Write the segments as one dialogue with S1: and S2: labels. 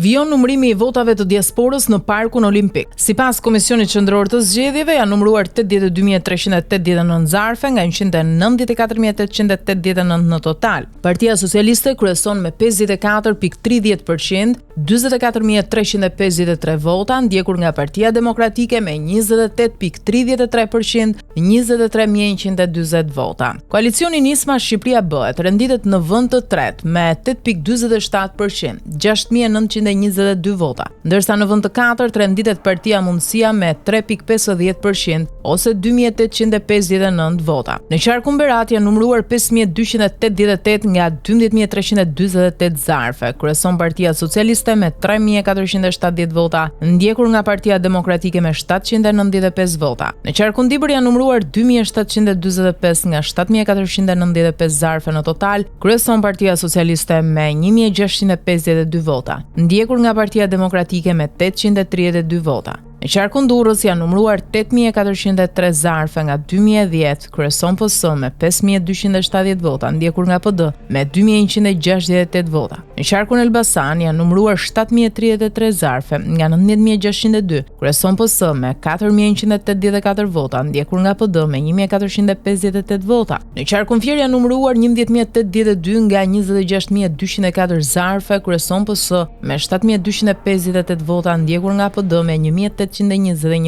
S1: Vion numërimi i votave të diasporës në Parkun Olimpik. Sipas Komisionit Qendror të Zgjedhjeve, janë numëruar 82.389 zarfe nga 194.889 në total. Partia Socialiste kryeson me 54.30%, 44.353 vota, ndjekur nga Partia Demokratike me 28.33%, 23.140 vota. Koalicioni Nisma Shqipëria Bëhet renditet në vend të tretë me 8.47%, 6.922 vota, ndërsa në vend të katërt renditet Partia Mundësia me 3.50% ose 2.859 vota. Në qarkun Berat janë numëruar 5.288 nga 12.348 zarfe. Kryeson Partia Socialiste me 3.470 vota, ndjekur nga Partia Demokratike me 795 vota. Në qarkun Dibër janë numëruar 2.745 nga 7.495 zarfe në total. Kryeson Partia Socialiste me 1.652 vota, ndjekur nga Partia Demokratike me 832 vota. Në qarkun Durrës janë numëruar 8.403 zarfe nga 2010, kryeson PS me 5.270 vota, ndjekur nga PD me 2.168 vota. Në qarkun Elbasan janë numëruar 7.033 zarfe nga 19.602, kryeson PS me 4.184 vota, ndjekur nga PD me 1.458 vota. Në qarkun Fier janë numëruar 11.082 nga 26.204 zarfe, kryeson PS me 7.258 vota, ndjekur nga PD me 1.821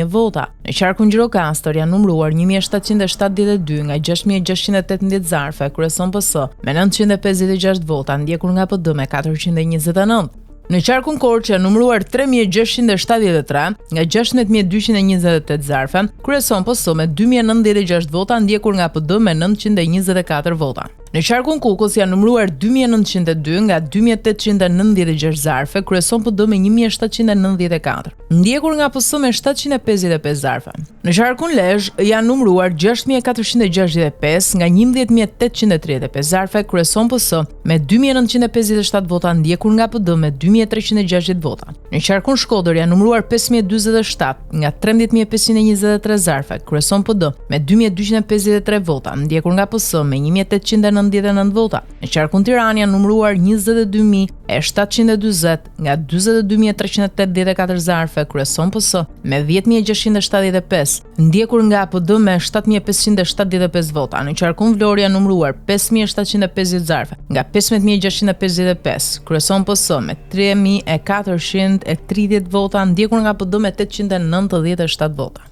S1: vota. Në qarkun Gjirokastër janë numëruar 1.772 nga 6.618 zarfe, kryeson PS me 956 vota, ndjekur nga PD me 429. Në qarkun Korçë janë numëruar 3.673 nga 16.228 zarfe, kryeson PS me 2.096 vota, ndjekur nga PD me 924 vota. Në qarkun Kukës janë numëruar 2.902 nga 2.896 zarfe, kryeson PD me 1.794, ndjekur nga PS me 755 zarfe. Në qarkun Lezhë janë numëruar 6.465 nga 11.835 zarfe, kryeson PS me 2.957 vota, ndjekur nga PD me 2.360 vota. Në qarkun Shkodër janë numëruar 5.047 nga 13.523 zarfe, kryeson PD me 2.253 vota, ndjekur nga PS me 1.899 vota. Në qarkun Tiranë janë numëruar 22.720 nga 22.384 zarfe, kryeson PS me 10.675, ndjekur nga PD me 7.575 vota. Në qarkun Vlorë janë numëruar 5.750 zarfe nga 15.655, kryeson PS me 3.430 vota, ndjekur nga PD me 897 vota.